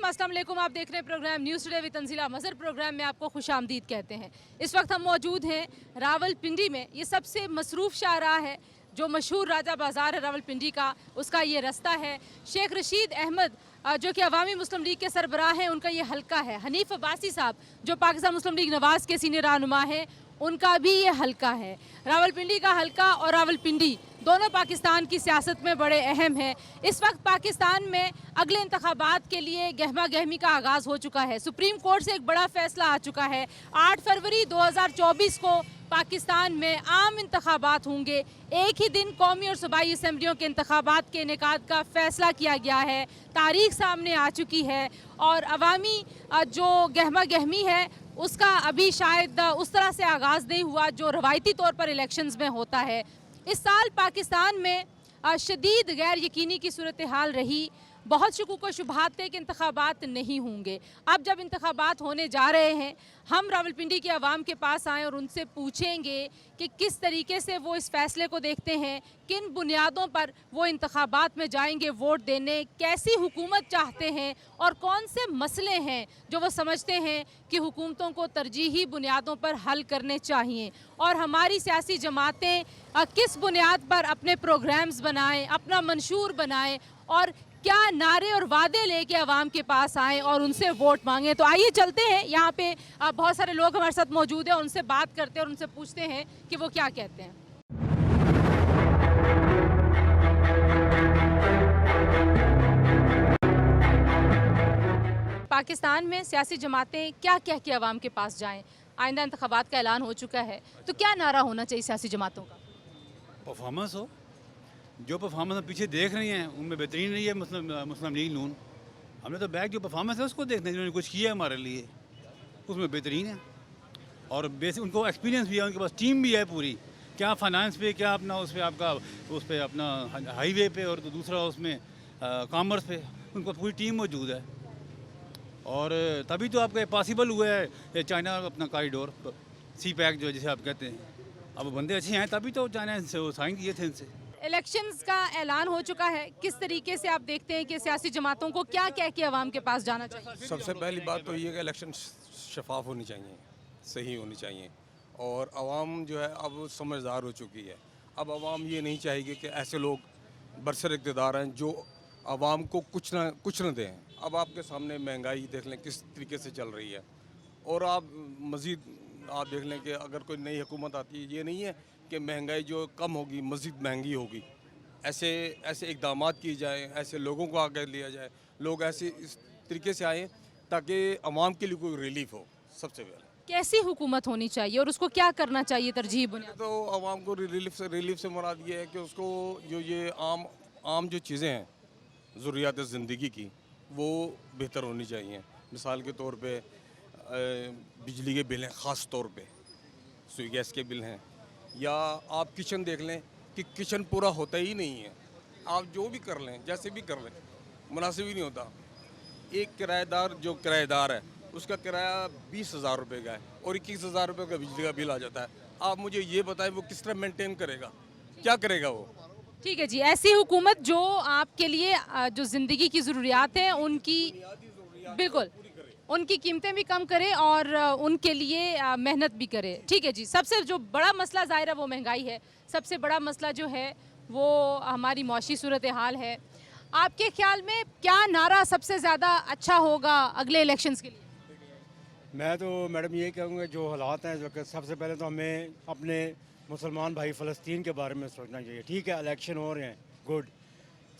अस्सलाम वालेकुम। आप देख रहे हैं programme News Today with Tanzila Mazhar. Programme में आपको खुशामदीद कहते हैं। इस वक्त हम मौजूद हैं रावलपिंडी में। ये सबसे मसरूफ़ शाहराह है, जो मशहूर राजा बाज़ार है रावलपिंडी का, उसका ये रास्ता है। शेख रशीद अहमद जो कि अवामी मुस्लिम लीग के सरबराह हैं, उनका ये हल्का है। हनीफ अब्बासी साहब जो पाकिस्तान मुस्लिम लीग नवाज़ के सीनियर रहनुमा हैं, उनका भी ये हल्का है। रावलपिंडी का हल्का और रावलपिंडी दोनों पाकिस्तान की सियासत में बड़े अहम हैं। इस वक्त पाकिस्तान में अगले इंतखाबात के लिए गहमा गहमी का आगाज़ हो चुका है। सुप्रीम कोर्ट से एक बड़ा फैसला आ चुका है। 8 फरवरी 2024 को पाकिस्तान में आम इंतखाबात होंगे। एक ही दिन कौमी और सूबाई असम्बलियों के इंतखाबात के इनेकाद का फैसला किया गया है। तारीख सामने आ चुकी है और अवामी जो गहमा गहमी है उसका अभी शायद उस तरह से आगाज़ नहीं हुआ जो रवायती तौर पर इलेक्शंस में होता है। इस साल पाकिस्तान में शदीद गैर यकीनी की सूरत हाल रही। बहुत शुकूक व शुबहात थे कि इंतखाबात नहीं होंगे। अब जब इंतखाबात होने जा रहे हैं, हम रावलपिंडी के अवाम के पास आएँ और उनसे पूछेंगे कि किस तरीके से वो इस फैसले को देखते हैं, किन बुनियादों पर वो इंतखाबात में जाएंगे वोट देने, कैसी हुकूमत चाहते हैं और कौन से मसले हैं जो वो समझते हैं कि हुकूमतों को तरजीही बुनियादों पर हल करने चाहिए, और हमारी सियासी जमातें किस बुनियाद पर अपने प्रोग्राम्स बनाएं, अपना मंशूर बनाएं और क्या नारे और वादे लेके आवाम के पास आएँ और उनसे वोट मांगे। तो आइए चलते हैं, यहाँ पे बहुत सारे लोग हमारे साथ मौजूद हैं, उनसे बात करते हैं और उनसे पूछते हैं कि वो क्या कहते हैं। पाकिस्तान में सियासी जमातें क्या कह के आवाम के पास जाएं? आइंदा इंतखाबात का ऐलान हो चुका है, तो क्या नारा होना चाहिए सियासी जमातों का? परफॉर्मेंस हो, जो परफॉर्मेंस हम पीछे देख रही हैं उनमें बेहतरीन रही है मुस्लिम लीग नून। हमने तो बैक जो परफॉर्मेंस है उसको देखना है, जिन्होंने कुछ किया है हमारे लिए उसमें बेहतरीन है और बेसिक उनको एक्सपीरियंस भी है, उनके पास टीम भी है पूरी, क्या फाइनेंस पे, क्या अपना उस पर आपका उस पर अपना हाईवे पे और दूसरा उसमें कॉमर्स पे उनको पूरी टीम मौजूद है। और तभी तो आपका पॉसिबल हुआ है ये चाइना अपना कॉरिडोर सी पैक जो जिसे आप कहते हैं। अब बंदे अच्छे हैं तभी तो चाइना से साइन किए थे इनसे। इलेक्शंस का ऐलान हो चुका है, किस तरीके से आप देखते हैं कि सियासी जमातों को क्या कह के आवाम के पास जाना चाहिए? सबसे पहली बात तो ये कि इलेक्शन शफाफ होनी चाहिए, सही होनी चाहिए, और आवाम जो है अब समझदार हो चुकी है। अब आवाम ये नहीं चाहेगी कि ऐसे लोग बरसर इक़्तिदार हैं जो आवाम को कुछ न दें। अब आपके सामने महंगाई देख लें किस तरीके से चल रही है, और आप मज़ीद आप देख लें कि अगर कोई नई हुकूमत आती है, ये नहीं है कि महंगाई जो कम होगी मज़ीद महंगी होगी। ऐसे इक़दाम किए जाएँ, ऐसे लोगों को आगे लिया जाए, लोग ऐसे इस तरीके से आएँ ताकि आवाम के लिए कोई रिलीफ हो। सबसे पहले कैसी हुकूमत होनी चाहिए और उसको क्या करना चाहिए तरजीह बुनियाद? तो आवाम को रिलीफ से मुराद ये है कि उसको जो ये आम जो चीज़ें हैं ज़रूरियात ज़िंदगी की, वो बेहतर होनी चाहिए। मिसाल के तौर पे बिजली के बिल हैं, ख़ास तौर पे सुई गैस के बिल हैं, या आप किचन देख लें कि किचन पूरा होता ही नहीं है। आप जो भी कर लें, जैसे भी कर लें, मुनासिब ही नहीं होता। एक किराएदार है उसका किराया 20,000 रुपये का है और 21,000 रुपये का बिजली का बिल आ जाता है। आप मुझे ये बताएं वो किस तरह मेंटेन करेगा, क्या करेगा वो? ठीक है जी, ऐसी हुकूमत जो आपके लिए जो ज़िंदगी की ज़रूरियात हैं उनकी बिल्कुल उनकी कीमतें भी कम करे और उनके लिए मेहनत भी करे। ठीक है जी, सबसे जो बड़ा मसला ज़ाहिर है वो महंगाई है। सबसे बड़ा मसला जो है वो हमारी मौशी सूरत हाल है। आपके ख्याल में क्या नारा सबसे ज़्यादा अच्छा होगा अगले इलेक्शंस के लिए? मैं तो मैडम ये कहूँगा जो हालात हैं, जो कि सबसे पहले तो हमें अपने मुसलमान भाई फ़लस्तीन के बारे में सोचना चाहिए। ठीक है, इलेक्शन हो रहे हैं, गुड,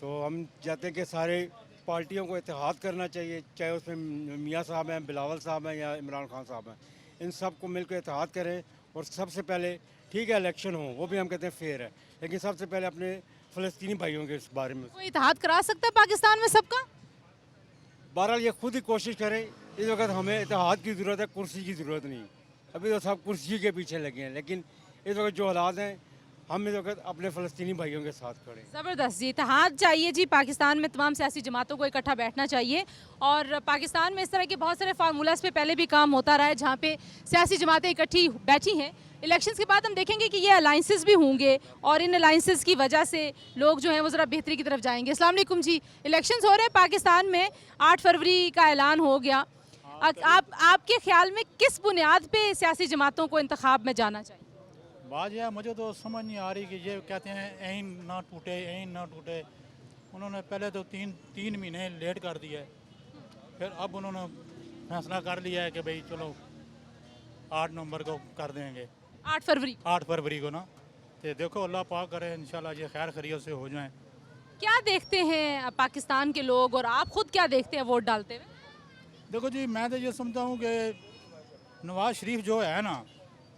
तो हम चाहते हैं कि सारे पार्टियों को इत्तेहाद करना चाहिए, चाहे उसमें मियाँ साहब हैं, बिलावल साहब हैं या इमरान खान साहब हैं, इन सब को मिलकर इत्तेहाद करें। और सबसे पहले ठीक है इलेक्शन हो, वो भी हम कहते हैं फेयर है, लेकिन सबसे पहले अपने फ़लस्तीनी भाइयों के इस बारे में कोई इत्तेहाद करा सकता है पाकिस्तान में सबका? बहरहाल ये खुद ही कोशिश करें। इस वक्त हमें इत्तेहाद की ज़रूरत है, कुर्सी की ज़रूरत नहीं। अभी तो सब कुर्सी के पीछे लगे हैं, लेकिन इस वक्त जो हालात हैं हम इस वक्त अपने फ़लस्तीनी भाइयों के साथ खड़े हैं। ज़बरदस्त जी, इत्तेहाद चाहिए जी। पाकिस्तान में तमाम सियासी जमातों को इकट्ठा बैठना चाहिए और पाकिस्तान में इस तरह के बहुत सारे फार्मूलाज पे पहले भी काम होता रहा है जहाँ पे सियासी जमातें इकट्ठी बैठी हैं। इलेक्शंस के बाद हम देखेंगे कि ये अलाइंसेस भी होंगे और इन अलाइंसेस की वजह से लोग जो हैं वो ज़रा बेहतरी की तरफ जाएंगे। अस्सलाम वालेकुम जी, इलेक्शंस हो रहे हैं पाकिस्तान में, 8 फरवरी का ऐलान हो गया। आपके ख्याल में किस बुनियाद पे सियासी जमातों को इंतखाब में जाना चाहिए? बात यह है, मुझे तो समझ नहीं आ रही कि ये कहते हैं ऐन ना टूटे, ऐन ना टूटे। उन्होंने पहले तो तीन महीने लेट कर दिया है, फिर अब उन्होंने फैसला कर लिया है कि भाई चलो 8 नवंबर को कर देंगे, 8 फरवरी 8 फरवरी को ना। तो देखो अल्लाह पाक करे इंशाल्लाह ये खैर खैरियत से हो जाएं। क्या देखते हैं पाकिस्तान के लोग और आप खुद क्या देखते हैं वोट डालते हुए? देखो जी, मैं तो ये समझता हूँ कि नवाज शरीफ जो है ना,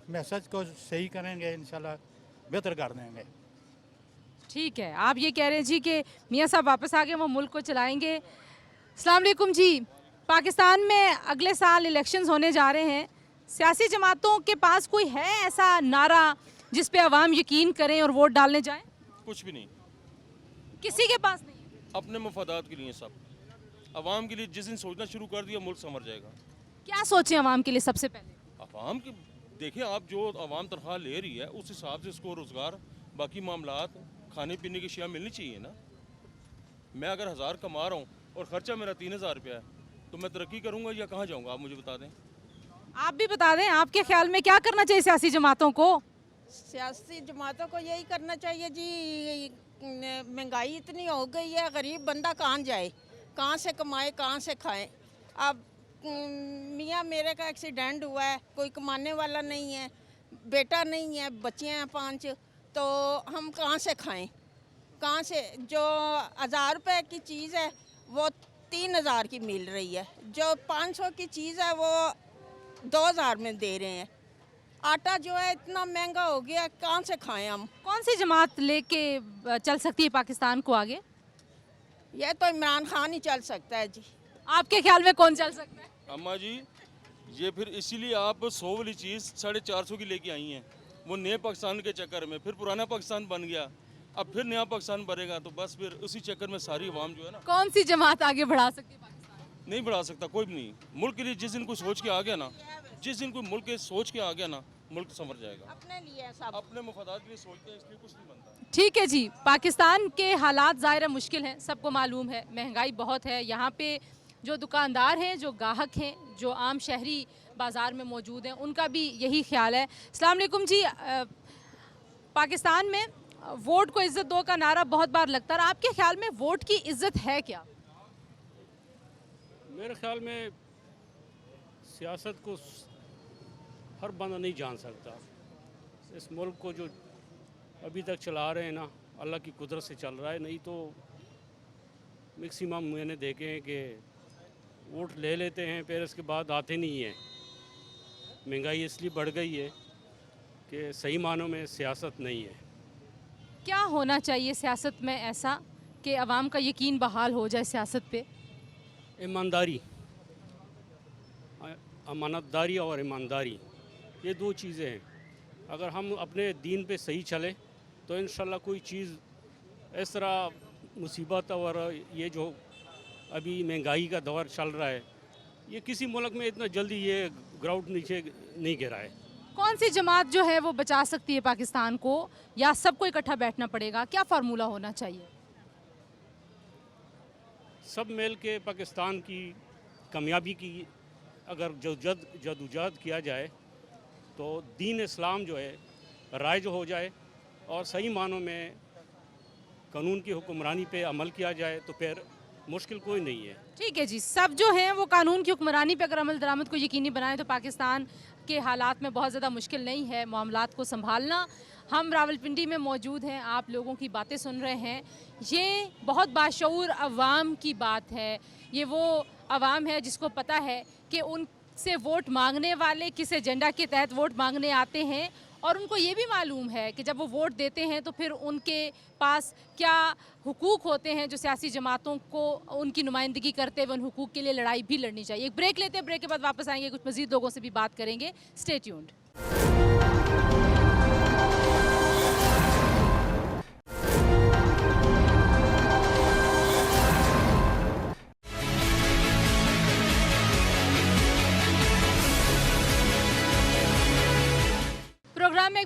मैसेज को सही करेंगे इंशाल्लाह, बेहतर कर देंगे। ठीक है, आप ये कह रहे हैं जी कि मियाँ साहब वापस आ गए, वो मुल्क को चलाएंगे। अस्सलाम वालेकुम जी, पाकिस्तान में अगले साल इलेक्शंस होने जा रहे हैं, सियासी जमातों के पास कोई है ऐसा नारा जिस पे अवाम यकीन करें और वोट डालने जाएं? कुछ भी नहीं, किसी के पास नहीं है। अपने मफादात के लिए सब, अवाम के लिए जिस दिन सोचना शुरू कर दिया मुल्क संवर जाएगा। क्या सोचें अवाम के लिए सबसे पहले? अवाम के देखिए, आप जो अवाम तनख्वाह ले रही है उस हिसाब से उसको रोज़गार, बाकी मामलात, खाने पीने की अशिया मिलनी चाहिए ना। मैं अगर 1000 कमा रहा हूँ और ख़र्चा मेरा 3000 रुपया है तो मैं तरक्की करूँगा या कहाँ जाऊँगा? आप मुझे बता दें। आप भी बता दें, आपके ख्याल में क्या करना चाहिए सियासी जमातों को? सियासी जमातों को यही करना चाहिए जी, महंगाई इतनी हो गई है, गरीब बंदा कहाँ जाए, कहाँ से कमाए, कहाँ से खाए। अब मियाँ मेरे का एक्सीडेंट हुआ है, कोई कमाने वाला नहीं है, बेटा नहीं है, बच्चे हैं 5, तो हम कहाँ से खाएं, कहाँ से? जो 1000 रुपये की चीज़ है वो 3000 की मिल रही है, जो 500 की चीज़ है वो 2000 में दे रहे हैं। आटा जो है इतना महंगा हो गया, कहाँ से खाएं हम? कौन सी जमात लेके चल सकती है पाकिस्तान को आगे? यह तो इमरान खान ही चल सकता है जी। आपके ख्याल में कौन चल सकता है? अम्मा जी, ये फिर इसीलिए आप 100 वाली चीज़ 450 की लेके आई हैं। वो नए पाकिस्तान के चक्कर में फिर पुराना पाकिस्तान बन गया, अब फिर नया पाकिस्तान बनेगा, तो बस फिर उसी चक्कर में सारी अवाम जो है ना, कौन सी जमात आगे बढ़ा सकती है पाकिस्तान? नहीं बढ़ा सकता कोई भी नहीं। मुल्क के लिए जिस दिन कोई सोच के आ गया ना, जिस दिन कोई मुल्क के सोच के आ गया ना, मुल्क संवर जाएगा। अपने लिए सब, अपने मफादात के लिए सोचते हैं, इसलिए कुछ नहीं बनता। ठीक है जी, पाकिस्तान के हालात ज़ाहिर है मुश्किल हैं, सबको मालूम है, महंगाई बहुत है। यहाँ पे जो दुकानदार हैं, जो गाहक हैं, जो आम शहरी बाज़ार में मौजूद हैं, उनका भी यही ख्याल है। अस्सलाम वालेकुम जी, पाकिस्तान में वोट को इज़्ज़त दो का नारा बहुत बार लगता है, आपके ख्याल में वोट की इज़्ज़त है क्या? मेरे ख्याल में सियासत को हर बंदा नहीं जान सकता। इस मुल्क को जो अभी तक चला रहे हैं ना, अल्लाह की कुदरत से चल रहा है, नहीं तो मैक्सिमम मैंने देखे हैं कि वोट ले लेते हैं फिर इसके बाद आते नहीं हैं। महंगाई इसलिए बढ़ गई है कि सही मानों में सियासत नहीं है। क्या होना चाहिए सियासत में ऐसा कि अवाम का यकीन बहाल हो जाए सियासत पे? ईमानदारी, अमानतदारी और ईमानदारी, ये 2 चीज़ें हैं। अगर हम अपने दीन पे सही चले तो इंशाल्लाह कोई चीज़ इस तरह मुसीबत और ये जो अभी महंगाई का दौर चल रहा है, ये किसी मुल्क में इतना जल्दी ये ग्राउंड नीचे नहीं गिरा है। कौन सी जमात जो है वो बचा सकती है पाकिस्तान को, या सबको इकट्ठा बैठना पड़ेगा? क्या फार्मूला होना चाहिए? सब मिल के पाकिस्तान की कामयाबी की अगर जदोजहद किया जाए तो दीन इस्लाम जो है राइज हो जाए और सही मानों में कानून की हुक्मरानी पे अमल किया जाए तो फिर मुश्किल कोई नहीं है। ठीक है जी, सब जो हैं वो कानून की हुक्मरानी पे अगर अमल दरामद को यकीनी बनाएं तो पाकिस्तान के हालात में बहुत ज़्यादा मुश्किल नहीं है मामलात को संभालना। हम रावलपिंडी में मौजूद हैं, आप लोगों की बातें सुन रहे हैं। ये बहुत बाशऊर अवाम की बात है। ये वो अवाम है जिसको पता है कि उनसे वोट मांगने वाले किस एजेंडा के तहत वोट मांगने आते हैं, और उनको ये भी मालूम है कि जब वो वोट देते हैं तो फिर उनके पास क्या हुकूक होते हैं जो सियासी जमातों को उनकी नुमाइंदगी करते हुए उन हुकूक के लिए लड़ाई भी लड़नी चाहिए। एक ब्रेक लेते हैं, ब्रेक के बाद वापस आएंगे, कुछ मज़ीद लोगों से भी बात करेंगे। Stay tuned.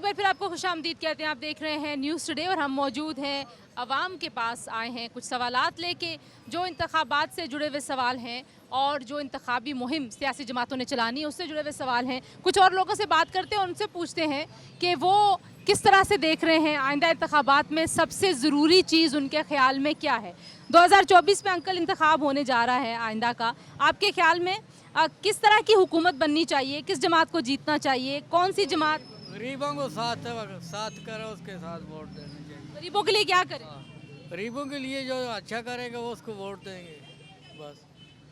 एक बार फिर आपको खुशामदीद कहते हैं। आप देख रहे हैं न्यूज़ टुडे और हम मौजूद हैं अवाम के पास आए हैं कुछ सवालात लेके, जो इंतखाबात से जुड़े हुए सवाल हैं और जो इंतखाबी मुहिम सियासी जमातों ने चलानी है उससे जुड़े हुए सवाल हैं। कुछ और लोगों से बात करते हैं, उनसे पूछते हैं कि वो किस तरह से देख रहे हैं आइंदा इंतखाबात में सबसे ज़रूरी चीज़ उनके ख्याल में क्या है। 2024 में अंकल इंतखाब होने जा रहा है आइंदा का, आपके ख्याल में किस तरह की हुकूमत बननी चाहिए, किस जमात को जीतना चाहिए, कौन सी जमात? गरीबों को साथ करो, उसके साथ वोट देने चाहिए। गरीबों के लिए क्या करें? गरीबों के लिए जो अच्छा करेगा वो उसको वोट देंगे बस।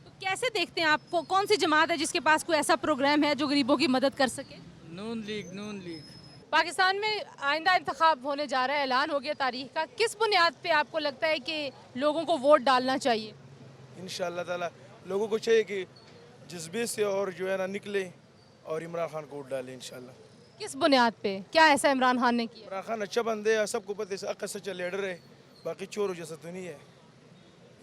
तो कैसे देखते हैं आपको, कौन सी जमात है जिसके पास कोई ऐसा प्रोग्राम है जो गरीबों की मदद कर सके? नून लीग। पाकिस्तान में आइंदा इंतखाब होने जा रहा है, ऐलान हो गया तारीख का, किस बुनियाद पे आपको लगता है कि लोगों को वोट डालना चाहिए? इंशाअल्लाह ताला लोगों को चाहिए कि जज्बे से और जो है ना निकले और इमरान खान को वोट डाले इंशाअल्लाह। किस बुनियाद पे, क्या ऐसा इमरान खान ने किया? इमरान खान अच्छा बंदे है, सबको पता है, अक्ल सच्चा लीडर है, बाकी चोरों जैसा तो नहीं है।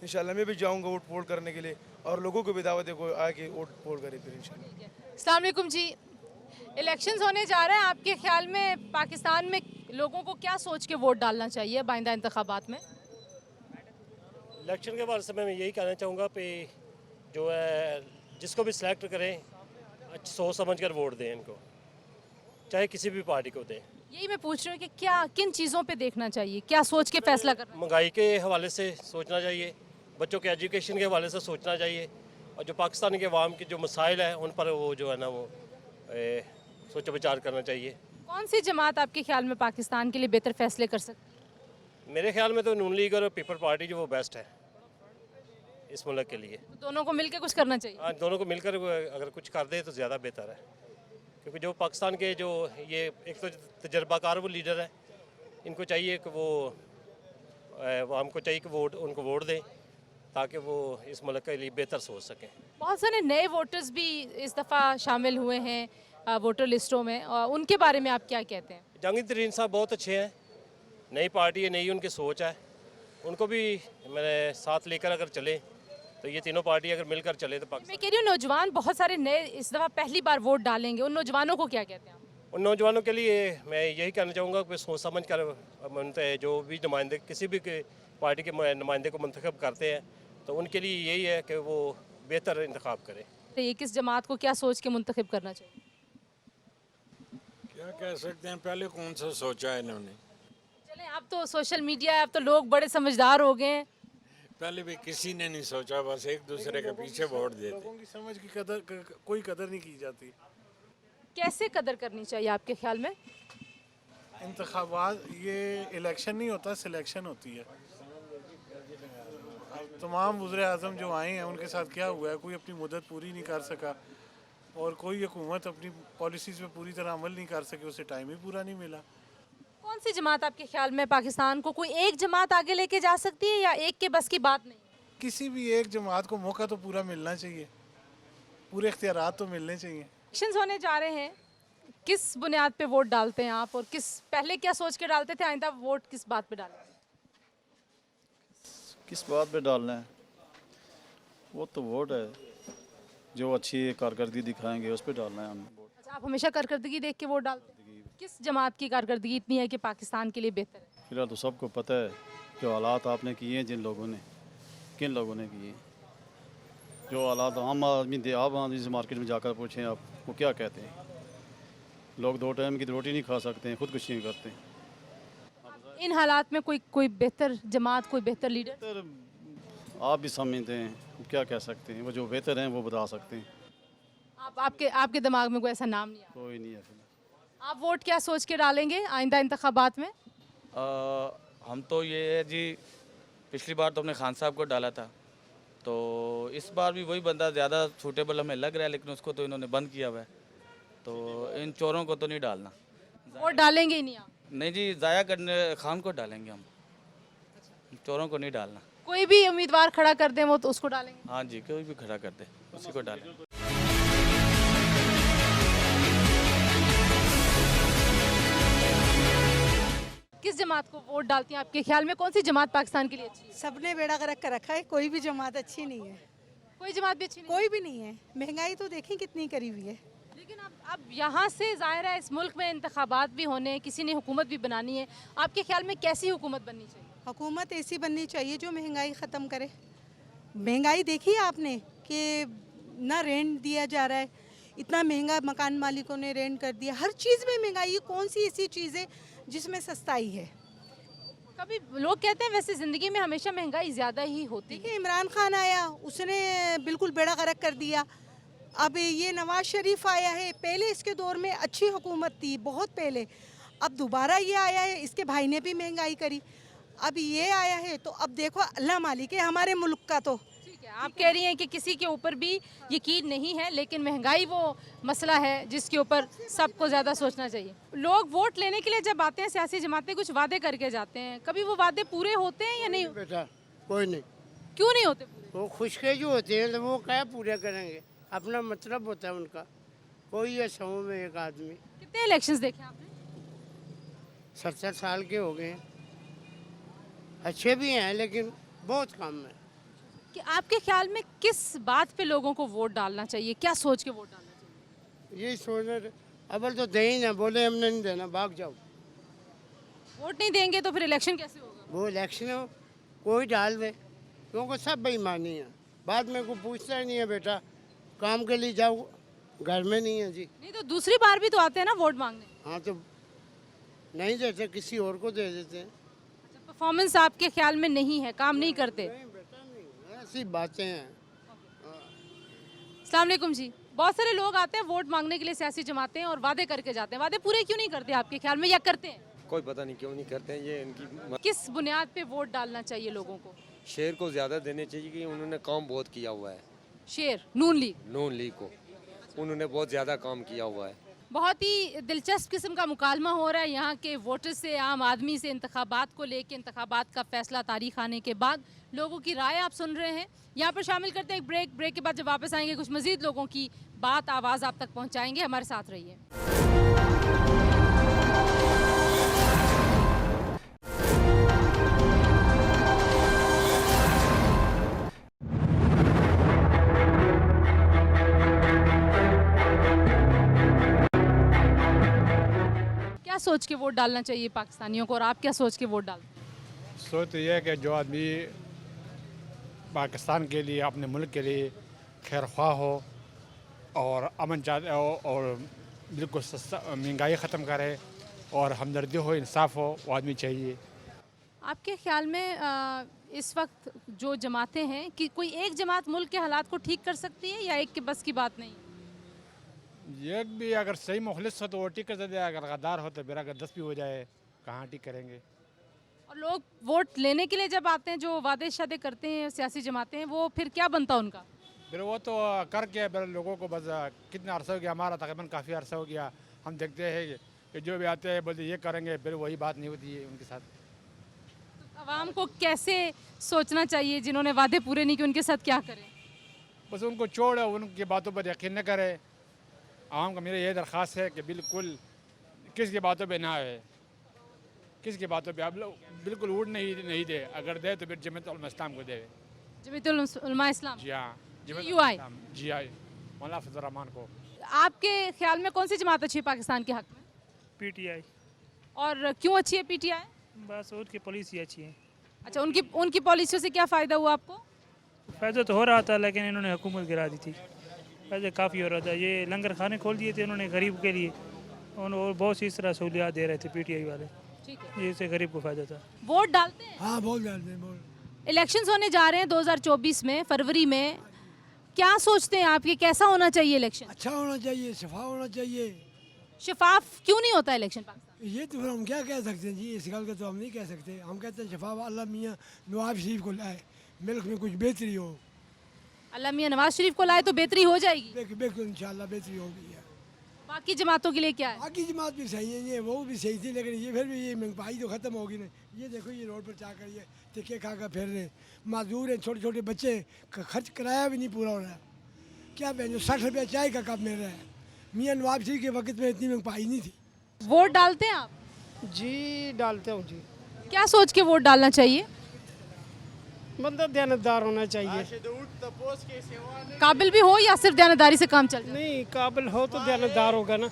इंशाअल्लाह मैं भी जाऊंगा वोट पोल करने के लिए और लोगों को भी दावत देगा आके वोट पोल करें फिर इंशाअल्लाह। अस्सलाम वालेकुम जी, इलेक्शंस होने जा रहे हैं, आपके ख्याल में पाकिस्तान में लोगों को क्या सोच के वोट डालना चाहिए बाइंदा इंतखाबात में? इलेक्शन के बारे में मैं यही कहना चाहूँगा कि जो है जिसको भी सिलेक्ट करें सोच समझ कर वोट दें इनको, चाहे किसी भी पार्टी को दें। यही मैं पूछ रही हूँ कि क्या किन चीज़ों पे देखना चाहिए, क्या सोच के फैसला करना? महंगाई के हवाले से सोचना चाहिए, बच्चों के एजुकेशन के हवाले से सोचना चाहिए, और जो पाकिस्तान के अवाम के जो मसाइल हैं उन पर वो जो है ना वो सोच विचार करना चाहिए। कौन सी जमात आपके ख्याल में पाकिस्तान के लिए बेहतर फैसले कर सकती है? मेरे ख्याल में तो नून लीग और पीपल पार्टी जो वो बेस्ट है इस मुल्क के लिए। तो दोनों को मिलकर कुछ करना चाहिए। हाँ, दोनों को मिलकर अगर कुछ कर दे तो ज़्यादा बेहतर है, क्योंकि जो पाकिस्तान के जो ये एक तो तजर्बाकार वो लीडर है, इनको चाहिए कि वो हमको चाहिए कि उनको वोट दें ताकि वो इस मुल्क के लिए बेहतर सोच सकें। बहुत सारे नए वोटर्स भी इस दफ़ा शामिल हुए हैं वोटर लिस्टों में, उनके बारे में आप क्या कहते हैं? जहांगीर तरीन साहब बहुत अच्छे हैं, नई पार्टी है, नई उनकी सोच है, उनको भी मैंने साथ लेकर अगर चले तो ये तीनों पार्टी अगर मिलकर चले तो पाकिस्तान। मैं कह रही हूँ नौजवान बहुत सारे नए इस दफ़ा पहली बार वोट डालेंगे, उन नौजवानों को क्या कहते हैं आप? उन नौजवानों के लिए मैं यही कहना चाहूँगा कि सोच समझ कर जो भी नुमाइंदे किसी भी पार्टी के नुमाइंदे को मंतखब करते हैं तो उनके लिए यही है कि वो बेहतर इंतखाब करें। तो ये किस जमात को क्या सोच के मुंतखब करना चाहिए? क्या कह सकते हैं, पहले कौन सा सोचा है इन्होंने। चलें, अब तो सोशल मीडिया है, अब तो लोग बड़े समझदार हो गए हैं। पहले भी किसी ने नहीं सोचा, बस एक दूसरे के पीछे वोट देते। लोगों की समझ की कोई कदर नहीं की जाती। कैसे कदर करनी चाहिए आपके ख्याल में? इंतखाबात ये इलेक्शन नहीं होता, सिलेक्शन होती है। तमाम वज़ीर आज़म जो आए हैं उनके साथ क्या हुआ है, कोई अपनी मुद्दत पूरी नहीं कर सका और कोई हुकूमत अपनी पॉलिसीज़ पे पूरी तरह अमल नहीं कर सकी, उसे टाइम ही पूरा नहीं मिला। कौन सी जमात आपके ख्याल में पाकिस्तान को, कोई एक जमात आगे लेके जा सकती है या एक के बस की बात नहीं? किसी भी एक जमात को मौका तो पूरा मिलना चाहिए, पूरे इख्तियारात तो मिलने चाहिए। इलेक्शंस होने जा रहे हैं, किस बुनियाद पे वोट डालते हैं आप, और पहले क्या सोच के डालते थे, आइंदा वोट किस बात पे डालें? किस बात पे डालना है, वो तो वोट है, जो अच्छी कारकर्दगी दिखाएंगे उस पर डालना है हमें वोट। अच्छा, आप हमेशा कारकर्दगी देख के वोट डालते हैं? किस जमात की कारकर्दगी इतनी है कि पाकिस्तान के लिए बेहतर है? फिलहाल तो सबको पता है जो हालात आपने किए हैं, किन लोगों ने किए, जो हालात आम आदमी से मार्केट में जाकर पूछें आप, वो क्या कहते हैं। लोग 2 टाइम की रोटी नहीं खा सकते हैं, खुदकुशियाँ करते हैं। इन हालात में कोई बेहतर जमात, कोई बेहतर लीडर आप भी समझते हैं, क्या कह सकते हैं, वो जो बेहतर हैं वो बता सकते हैं। आपके दिमाग में कोई ऐसा नाम नहीं है? कोई नहीं है फिलहाल। आप वोट क्या सोच के डालेंगे आइंदा इंतखाबात में? हम तो ये है जी, पिछली बार तो हमने खान साहब को डाला था, तो इस बार भी वही बंदा ज़्यादा सूटेबल हमें लग रहा है, लेकिन उसको तो इन्होंने बंद किया हुआ है, तो इन चोरों को तो नहीं डालना। वोट डालेंगे ही नहीं आप? नहीं जी, ज़ाया करने खान को डालेंगे हम, चोरों को नहीं डालना। कोई भी उम्मीदवार खड़ा कर दें वो तो उसको डालेंगे? हाँ जी, कोई भी खड़ा कर दे उसी को डालें। किस जमात को वोट डालती हैं आपके ख्याल में, कौन सी जमात पाकिस्तान के लिए अच्छी है? सबने बेड़ा गर्क कर रखा है, कोई भी जमात अच्छी नहीं है। कोई जमात भी अच्छी नहीं? कोई भी नहीं है। महंगाई तो देखें कितनी करी हुई है। लेकिन अब यहाँ से ज़ाहिर है इस मुल्क में इंतखाबात भी होने हैं, किसी ने हुकूमत भी बनानी है। आपके ख्याल में कैसी हुकूमत बननी चाहिए? हुकूमत ऐसी बननी चाहिए जो महंगाई ख़त्म करे। महंगाई देखी है आपने कि ना रेंट दिया जा रहा है, इतना महंगा मकान मालिकों ने रेंट कर दिया। हर चीज़ में महंगाई है। कौन सी ऐसी चीज़ है जिसमें सस्ताई है? कभी लोग कहते हैं वैसे ज़िंदगी में हमेशा महंगाई ज़्यादा ही होती है। देखिए इमरान खान आया, उसने बिल्कुल बेड़ा गर्क कर दिया। अब ये नवाज शरीफ आया है, पहले इसके दौर में अच्छी हुकूमत थी बहुत पहले, अब दोबारा ये आया है, इसके भाई ने भी महंगाई करी, अब ये आया है। तो अब देखो अल्लाह मालिक है हमारे मुल्क का। तो ठीक है, आप कह रही हैं कि किसी के ऊपर भी यकीन नहीं है, लेकिन महंगाई वो मसला है जिसके ऊपर सबको ज़्यादा सोचना चाहिए। लोग वोट लेने के लिए जब आते हैं, सियासी जमातें कुछ वादे करके जाते हैं, कभी वो वादे पूरे होते हैं या नहीं? बेटा कोई नहीं। क्यों नहीं होते पूरे? वो खुशके जो होते हैं तो वो क्या पूरे करेंगे, अपना मतलब होता है उनका। कोई है 100 में एक आदमी। कितने इलेक्शंस देखे आपने? 70 साल के हो गए हैं। अच्छे भी हैं लेकिन बहुत कम है। कि आपके ख्याल में किस बात पे लोगों को वोट डालना चाहिए, क्या सोच के वोट डालना चाहिए? यही सोचना, अबल तो दे ही ना, बोले हमने नहीं देना, भाग जाओ। वोट नहीं देंगे तो फिर इलेक्शन कैसे होगा? वो इलेक्शन हो कोई डाल दे, क्योंकि सब बेईमानी है। बाद में कोई पूछता ही नहीं है, बेटा काम के लिए जाओ, घर में नहीं है जी। नहीं तो दूसरी बार भी तो आते हैं ना वोट मांगने। हाँ तो नहीं देते, किसी और को दे देते हैं। परफॉर्मेंस आपके ख्याल में नहीं है, काम नहीं करते? ऐसी बातें हैं। अस्सलाम वालेकुम जी। बहुत सारे लोग आते हैं वोट मांगने के लिए सियासी जमातें और वादे करके जाते हैं, वादे पूरे क्यों नहीं करते आपके ख्याल में, या करते हैं? कोई पता नहीं क्यों नहीं करते हैं, ये इनकी। किस बुनियाद पे वोट डालना चाहिए लोगों को? शेर को ज़्यादा देने चाहिए कि उन्होंने काम बहुत किया हुआ है। शेर नून लीग को उन्होंने बहुत ज़्यादा काम किया हुआ है। बहुत ही दिलचस्प किस्म का मुकालमा हो रहा है यहाँ के वोटर से, आम आदमी से, इंतखाबात को लेके। इंतखाबात का फैसला तारीख आने के बाद लोगों की राय आप सुन रहे हैं। यहाँ पर शामिल करते हैं एक ब्रेक के बाद जब वापस आएंगे कुछ मज़ीद लोगों की बात, आवाज़ आप तक पहुँचाएंगे। हमारे साथ रहिए। क्या सोच के वोट डालना चाहिए पाकिस्तानियों को, और आप क्या सोच के वोट डालते हैं? सोच तो यह है कि जो आदमी पाकिस्तान के लिए, अपने मुल्क के लिए खैरख्वाह हो और अमन चाहते हो और बिल्कुल सस्ता महंगाई ख़त्म करे और हमदर्दी हो, इंसाफ हो, वो आदमी चाहिए। आपके ख्याल में इस वक्त जो जमातें हैं कि कोई एक जमात मुल्क के हालात को ठीक कर सकती है या एक के बस की बात नहीं? ये भी अगर सही मुखलिस हो तो वो ठीक कर सकते हैं, अगर गद्दार हो तो फिर अगर 10 भी हो जाए कहाँ ठीक करेंगे। और लोग वोट लेने के लिए जब आते हैं, जो वादे शादे करते हैं सियासी जमातें हैं, वो फिर क्या बनता है उनका? फिर वो तो करके फिर लोगों को बस कितना अरसा हो गया, हमारा तकरीबन काफ़ी अरसा हो गया, हम देखते हैं कि जो भी आते हैं बोलते ये करेंगे, फिर वही बात नहीं होती है उनके साथ। तो आवाम को कैसे सोचना चाहिए जिन्होंने वादे पूरे नहीं किए, उनके साथ क्या करें? बस उनको छोड़, उनकी बातों पर यकीन न करे। आवाम का मेरा ये दरख्वास्त है कि बिल्कुल किसकी बातों पे ना आए, किसकी बातों पे आप लोग बिल्कुल वोट नहीं दे, अगर दे तो फिर जमीयत उलमा इस्लाम को दे। जमीयत उलमा इस्लाम? जी हाँ, JUI? जी आई मौलाना फजल रहमान को। आपके ख्याल में कौन सी जमात अच्छी है पाकिस्तान के हक में? PTI। और क्यों अच्छी है PTI? बस उनकी पॉलिसी अच्छी है। अच्छा, उनकी पॉलिसियों से क्या फ़ायदा हुआ आपको? फ़ायदा तो हो रहा था, लेकिन इन्होंने हुकूमत गिरा दी थी। फ़ायदा काफ़ी हो रहा था, ये लंगर खाने खोल दिए थे उन्होंने गरीब के लिए, और बहुत सी इस तरह सहूलियात दे रहे थे PTI वाले। ठीक है, इससे गरीब को फ़ायदा था। वोट डालते हैं? हाँ वोट डालते हैं। इलेक्शंस होने जा रहे हैं 2024 में, फरवरी में। क्या सोचते हैं आप कि कैसा होना चाहिए इलेक्शन? अच्छा होना चाहिए, शफा होना चाहिए। शफाफ क्यों नहीं होता इलेक्शन पाकिस्तान? ये तो फिर हम क्या कह सकते हैं जी, इस गल का तो हम नहीं कह सकते। हम कहते हैं शफाफ अल्लाह मियाँ नवाज शरीफ को लाए, मुल्क में कुछ बेहतरी हो। अल्लाह मियाँ नवाज शरीफ को लाए तो बेहतरी हो जाएगी? बिल्कुल इंशाल्लाह बेहतरी होगी। बाकी जमातों के लिए क्या है? बाकी जमात भी सही है, ये वो भी सही थी, लेकिन ये फिर भी ये महंगाई तो ख़त्म होगी ना। ये देखो ये रोड पर जाकर ये टिक्के खा कर फिर रहे, मजदूर हैं, छोटे छोटे बच्चे, खर्च कराया भी नहीं पूरा हो रहा है। क्या जो 60 रुपया चाय का कप मिल रहा है, मियाँ नवाब शरीफ के वक्त में इतनी महंगाई नहीं थी। वोट डालते हैं आप? जी डालते हूँ जी। क्या सोच के वोट डालना चाहिए? बंदा दयानतदार होना चाहिए। काबिल भी हो या सिर्फ दयानतदारी से काम चल जाए? नहीं, काबिल हो तो दयानतदार होगा ना,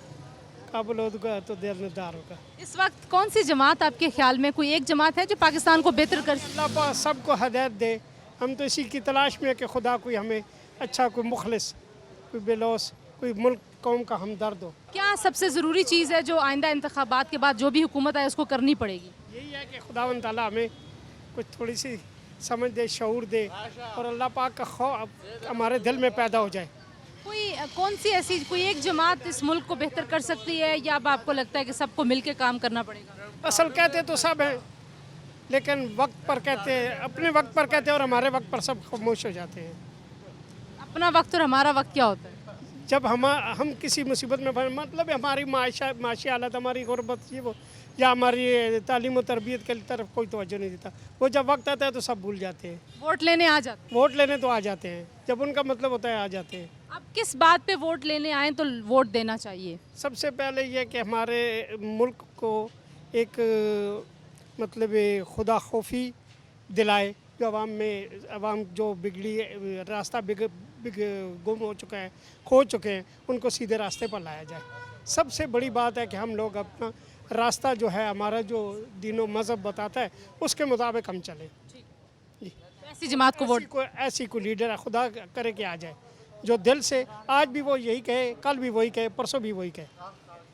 काबिल होगा तो दयानतदार होगा। इस वक्त कौन सी जमात आपके ख्याल में, कोई एक जमात है जो पाकिस्तान को बेहतर कर सकती है? अल्लाह पाक सबको हदायत दे। हम तो इसी की तलाश में है कि खुदा कोई हमें अच्छा, कोई मुखलिस, कोई बेलौस, कोई मुल्क कौम का हमदर्द हो। क्या सबसे ज़रूरी चीज़ है जो आइंदा इंतखाबात के बाद जो भी हुकूमत आए उसको करनी पड़ेगी? यही है कि खुदावंद ताला हमें कुछ थोड़ी सी समझ दे, शऊर दे, और अल्लाह पाक का खौफ हमारे दिल में पैदा हो जाए। कोई कौन सी ऐसी कोई एक जमात इस मुल्क को बेहतर कर सकती है, या अब आपको लगता है कि सबको मिलकर काम करना पड़ेगा? असल कहते तो सब हैं, लेकिन वक्त पर कहते, अपने वक्त पर कहते और हमारे वक्त पर सब खामोश हो जाते हैं। अपना वक्त और हमारा वक्त क्या होता है? जब हम किसी मुसीबत में मतलब हमारी माशी हालत, हमारी गुर्बत, ये वो, या हमारी तालीम और तरबियत की तरफ कोई तवज्जो नहीं देता, वो जब वक्त आता है तो सब भूल जाते हैं। वोट लेने आ जाते हैं? वोट लेने तो आ जाते हैं, जब उनका मतलब होता है आ जाते हैं। अब किस बात पे वोट लेने आए तो वोट देना चाहिए? सबसे पहले ये कि हमारे मुल्क को एक मतलब खुदा खौफी दिलाए, जो अवाम जो बिगड़ी रास्ता गुम हो चुका है, खो चुके हैं, उनको सीधे रास्ते पर लाया जाए। सबसे बड़ी बात है कि हम लोग अपना रास्ता जो है, हमारा जो दीनो मज़हब बताता है, उसके मुताबिक हम चलें। ऐसी जमात को वोट, ऐसी कोई लीडर है, खुदा करे कि आ जाए, जो दिल से आज भी वो यही कहे, कल भी वही कहे, परसों भी वही कहे।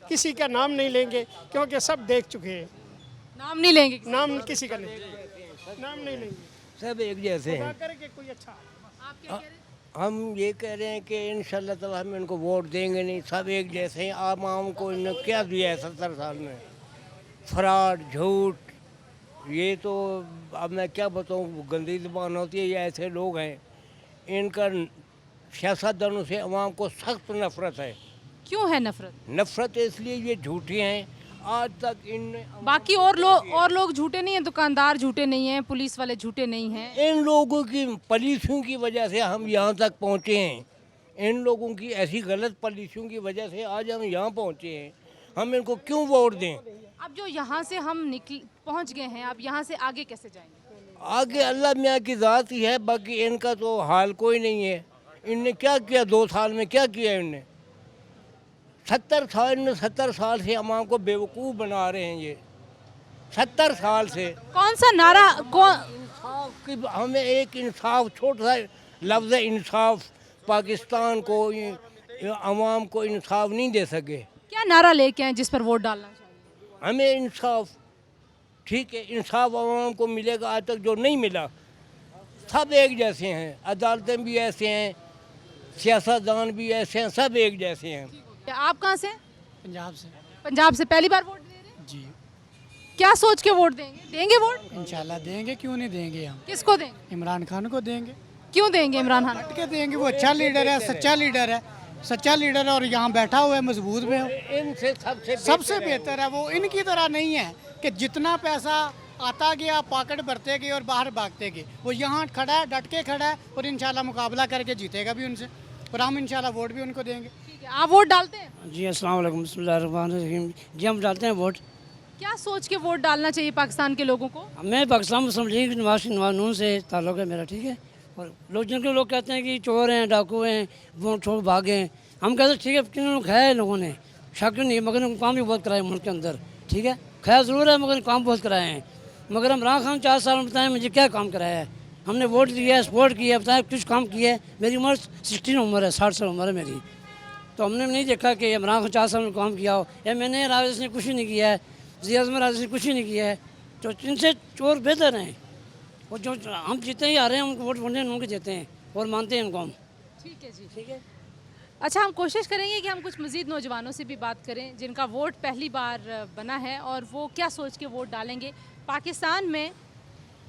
किसी का नाम नहीं लेंगे क्योंकि सब देख चुके हैं। नाम नहीं लेंगे? नाम किसी का नहीं, नाम नहीं लेंगे, सब एक जैसे हैं। कोई अच्छा, हम ये कह रहे हैं कि इंशाल्लाह ताला हम इनको वोट देंगे नहीं, सब एक जैसे हैं। आवाम को इन्होंने क्या दिया है 70 साल में? फ्रॉड, झूठ, ये तो अब मैं क्या बताऊँ, गंदी ज़बान होती है। ये ऐसे लोग हैं, इनका सियासतदानों से अवाम को सख्त नफरत है। क्यों है नफरत? नफरत इसलिए ये झूठे हैं। आज तक इन बाकी और लोग झूठे नहीं हैं, दुकानदार झूठे नहीं हैं, पुलिस वाले झूठे नहीं हैं। इन लोगों की पॉलिसियों की वजह से हम यहाँ तक पहुँचे हैं। इन लोगों की ऐसी गलत पॉलिसियों की वजह से आज हम यहाँ पहुँचे हैं। हम इनको क्यों वोट दें? अब जो यहाँ से हम पहुँच गए हैं, अब यहाँ से आगे कैसे जाएंगे? आगे अल्लाह मियाँ की ज़ात ही है, बाकी इनका तो हाल कोई नहीं है। इनने क्या किया 2 साल में, क्या किया इनने? 70 साल से अवाम को बेवकूफ़ बना रहे हैं ये, 70 साल से। कौन सा नारा इंसाफ की, हमें एक इंसाफ, छोटा सा लफ्ज़ इंसाफ, पाकिस्तान को, अवाम को इंसाफ नहीं दे सके। क्या नारा लेके आए जिस पर वोट डालना चाहिए? हमें इंसाफ, ठीक है, इंसाफ अवाम को मिलेगा। आज तक जो नहीं मिला, सब एक जैसे हैं, अदालतें भी ऐसे हैं, सियासतदान भी ऐसे हैं, सब एक जैसे हैं। आप कहाँ से? पंजाब से। पंजाब से पहली बार वोट दे रहे हैं? जी। क्या सोच के वोट देंगे? देंगे वोट? इंशाल्लाह देंगे, क्यों नहीं देंगे। हम किसको देंगे? इमरान खान को देंगे। क्यों देंगे इमरान खान? के देंगे, वो अच्छा लीडर है, सच्चा लीडर है, सच्चा लीडर है, और यहाँ बैठा हुआ है मजबूत में। इनसे सबसे बेहतर है वो। इनकी तरह नहीं है कि जितना पैसा आता गया पॉकेट भरते गए और बाहर भागते गए। वो यहाँ खड़ा है, डट के खड़ा है, और इंशाल्लाह मुकाबला करके जीतेगा भी उनसे, और हम इंशाल्लाह वोट भी उनको देंगे। आप वोट डालते हैं? जी, अस्सलाम वालेकुम, बिस्मिल्लाहिर्रहमानिर्रहीम। जी, हम डालते हैं वोट। क्या सोच के वोट डालना चाहिए पाकिस्तान के लोगों को? मैं पाकिस्तान मुस्लिम लीग नवाज नून से ताल्लुक़ है मेरा, ठीक है। और जिनके लोग कहते हैं कि चोर हैं, डाकू हैं, वोट छोड़ भागे हैं, हम कहते हैं ठीक है, किन लोग है, लोगों ने शक नहीं है, मगर काम भी बहुत कराए मुल्क के अंदर, ठीक है। खैर ज़रूर है, मगर काम बहुत कराए हैं। मगर इमरान खान 4 साल में बताएं मुझे क्या काम कराया है? हमने वोट दिया है, सपोर्ट किया है, बताएं कुछ काम किया है? मेरी उम्र 16 उम्र है, 60 साल उम्र है मेरी, तो हमने नहीं देखा कि इमरान खान 4 साल में काम किया हो, या मैंने राजेश ने कुछ ही नहीं किया है, ज़िया अज़म राजेश ने कुछ ही नहीं किया है। तो इनसे चोर बेहतर हैं, और जो हम जीते ही आ रहे हैं उनको वोट वोट उनको देते हैं और मानते हैं उनको हम। ठीक है जी, ठीक है। अच्छा, हम कोशिश करेंगे कि हम कुछ मज़ीद नौजवानों से भी बात करें जिनका वोट पहली बार बना है, और वो क्या सोच के वोट डालेंगे। पाकिस्तान में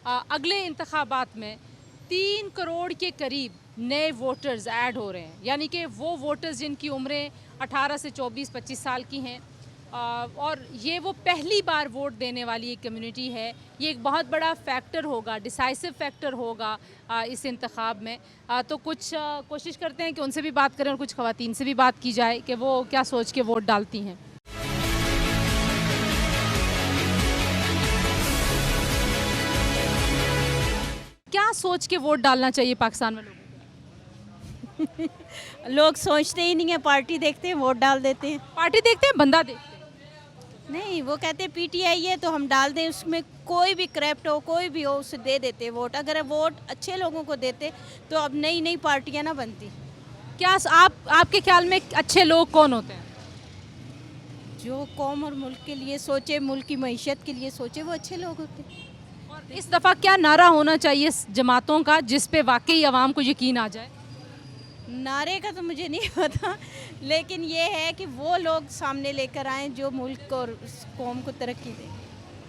अगले इंतखाबात में 3 करोड़ के करीब नए वोटर्स ऐड हो रहे हैं, यानी कि वो वोटर्स जिनकी उम्रें 18 से 24-25 साल की हैं, और ये वो पहली बार वोट देने वाली एक कम्युनिटी है। ये एक बहुत बड़ा फैक्टर होगा, डिसाइसिव फैक्टर होगा इस इंतखाब में। तो कुछ कोशिश करते हैं कि उनसे भी बात करें और कुछ ख़वातीन से भी बात की जाए कि वो क्या सोच के वोट डालती हैं। क्या सोच के वोट डालना चाहिए पाकिस्तान में लोगों को? लोग सोचते ही नहीं है, पार्टी देखते हैं वोट डाल देते हैं। पार्टी देखते हैं, बंदा देखते हैं? नहीं, वो कहते हैं पीटीआई है तो हम डाल दें, उसमें कोई भी करप्ट हो कोई भी हो उसे दे देते हैं वोट। अगर वोट अच्छे लोगों को देते तो अब नई नई पार्टियां ना बनती। क्या आपके ख्याल में अच्छे लोग कौन होते हैं? जो कौम और मुल्क के लिए सोचे, मुल्क की मईशत के लिए सोचे, वो अच्छे लोग होते हैं। और इस दफ़ा क्या नारा होना चाहिए जमातों का जिस पे वाकई आवाम को यकीन आ जाए? नारे का तो मुझे नहीं पता, लेकिन ये है कि वो लोग सामने लेकर आएँ जो मुल्क और कौम को तरक्की दें।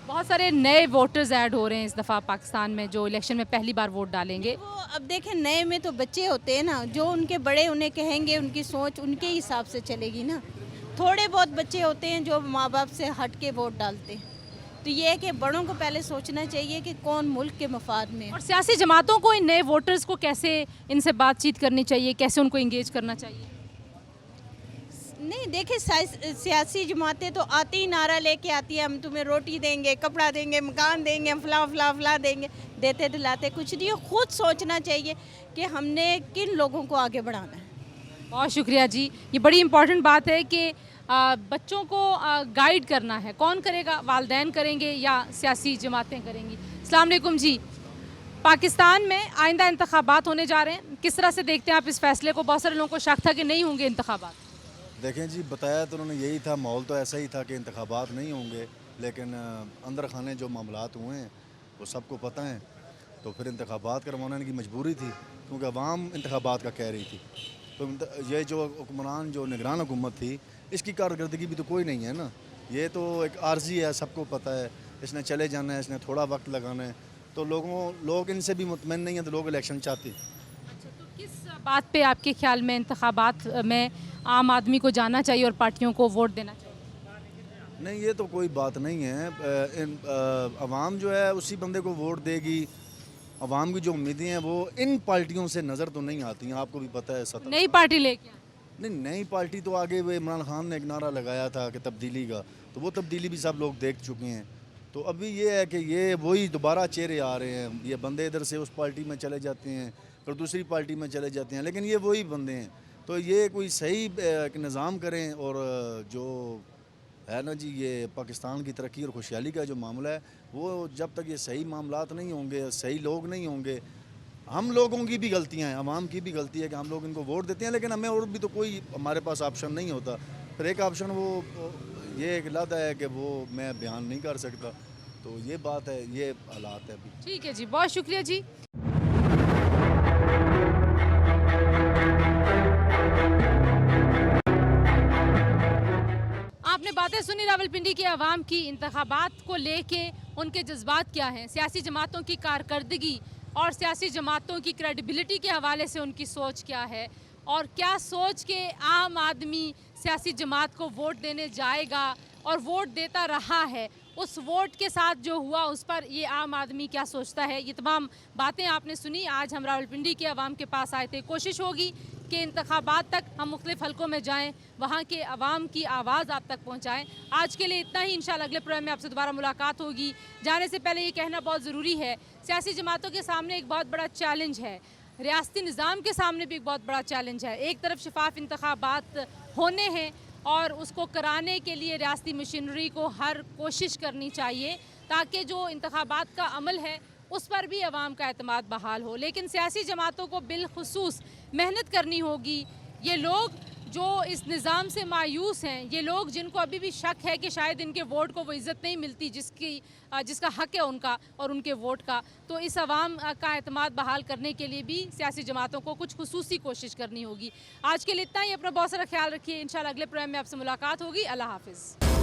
बहुत सारे नए वोटर्स ऐड हो रहे हैं इस दफ़ा पाकिस्तान में जो इलेक्शन में पहली बार वोट डालेंगे। वो अब देखें, नए में तो बच्चे होते हैं ना, जो उनके बड़े उन्हें कहेंगे, उनकी सोच उनके हिसाब से चलेगी ना। थोड़े बहुत बच्चे होते हैं जो माँ बाप से हट के वोट डालते हैं। तो ये है कि बड़ों को पहले सोचना चाहिए कि कौन मुल्क के मफाद में है। और सियासी जमातों को इन नए वोटर्स को कैसे इनसे बातचीत करनी चाहिए, कैसे उनको इंगेज करना चाहिए? नहीं, देखिए सियासी जमातें तो आती ही नारा लेके आती है, हम तुम्हें रोटी देंगे, कपड़ा देंगे, मकान देंगे, हम फला देंगे, देते दिलाते कुछ नहीं। खुद सोचना चाहिए कि हमने किन लोगों को आगे बढ़ाना है। बहुत शुक्रिया जी। ये बड़ी इम्पॉर्टेंट बात है कि बच्चों को गाइड करना है। कौन करेगा? वालिदैन करेंगे या सियासी जमातें करेंगी? अस्सलाम वालेकुम जी। पाकिस्तान में आइंदा इंतखाबात होने जा रहे हैं, किस तरह से देखते हैं आप इस फैसले को? बहुत सारे लोगों को शक था कि नहीं होंगे इंतखाबात। देखें जी, बताया तो उन्होंने यही था, माहौल तो ऐसा ही था कि इंतखाबात नहीं होंगे, लेकिन अंदर खाने जो मामलात हुए हैं वो सबको पता है। तो फिर इंतखाबात करवाने की मजबूरी थी क्योंकि अवाम इंतखाबात का कह रही थी। तो ये जो हुक्मरान जो निगरान हुकूमत थी, इसकी कारकर्दगी भी तो कोई नहीं है ना। ये तो एक आर्जी है, सबको पता है, इसने चले जाना है, इसने थोड़ा वक्त लगाना है। तो लोग इनसे भी मुतमईन नहीं हैं, तो लोग इलेक्शन चाहते हैं। अच्छा, तो किस बात पे आपके ख्याल में इंतखाबात में आम आदमी को जाना चाहिए और पार्टियों को वोट देना चाहिए? नहीं, ये तो कोई बात नहीं है। अवाम जो है उसी बंदे को वोट देगी। अवाम की जो उम्मीदें हैं वो इन पार्टियों से नज़र तो नहीं आती हैं, आपको भी पता है। नई पार्टी लेके नहीं, नई पार्टी तो आगे वो इमरान खान ने एक नारा लगाया था कि तब्दीली का, तो वो तब्दीली भी सब लोग देख चुके हैं। तो अभी ये है कि ये वही दोबारा चेहरे आ रहे हैं। ये बंदे इधर से उस पार्टी में चले जाते हैं, फिर दूसरी पार्टी में चले जाते हैं, लेकिन ये वही बंदे हैं। तो ये कोई सही निज़ाम करें, और जो है ना जी, ये पाकिस्तान की तरक्की और खुशहाली का जो मामला है, वो जब तक ये सही मामलात नहीं होंगे, सही लोग नहीं होंगे, हम लोगों की भी गलतियां हैं, आवाम की भी गलती है कि हम लोग इनको वोट देते हैं, लेकिन हमें और भी तो कोई हमारे पास ऑप्शन नहीं होता। फिर एक ऑप्शन वो ये एक लद है कि वो मैं बयान नहीं कर सकता। तो ये बात है, ये हालात है अभी। ठीक है जी, बहुत शुक्रिया जी। आपने बातें सुनी रावलपिंडी के अवाम की, इंतखाबात को लेके उनके जज्बात क्या हैं, सियासी जमातों की कारकर्दगी और सियासी जमातों की क्रेडिबिलिटी के हवाले से उनकी सोच क्या है, और क्या सोच के आम आदमी सियासी जमात को वोट देने जाएगा और वोट देता रहा है, उस वोट के साथ जो हुआ उस पर ये आम आदमी क्या सोचता है। ये तमाम बातें आपने सुनी। आज हम रावलपिंडी के अवाम के पास आए थे। कोशिश होगी कि इंतखाबात तक हम मुख्तलिफ हलकों में जाएं, वहाँ के अवाम की आवाज़ आप तक पहुँचाएँ। आज के लिए इतना ही। इंशाल्लाह अगले प्रोग्राम में आपसे दोबारा मुलाकात होगी। जाने से पहले ये कहना बहुत ज़रूरी है, सियासी जमातों के सामने एक बहुत बड़ा चैलेंज है, रियासती निज़ाम के सामने भी एक बहुत बड़ा चैलेंज है। एक तरफ शफाफ इंतखाबात होने हैं और उसको कराने के लिए रियासती मशीनरी को हर कोशिश करनी चाहिए ताकि जो इंतखाबात का अमल है उस पर भी अवाम का एतमाद बहाल हो। लेकिन सियासी जमातों को बिलखुसूस मेहनत करनी होगी। ये लोग जो इस निज़ाम से मायूस हैं, ये लोग जिनको अभी भी शक है कि शायद इनके वोट को वो इज़्ज़त नहीं मिलती जिसका हक है उनका और उनके वोट का, तो इस अवाम का एतमाद बहाल करने के लिए भी सियासी जमातों को कुछ खुसूसी कोशिश करनी होगी। आज के लिए इतना ही। अपना बहुत सारा ख्याल रखिए। इंशाल्लाह अगले प्रोग्राम में आपसे मुलाकात होगी। अल्लाह हाफ़िज़।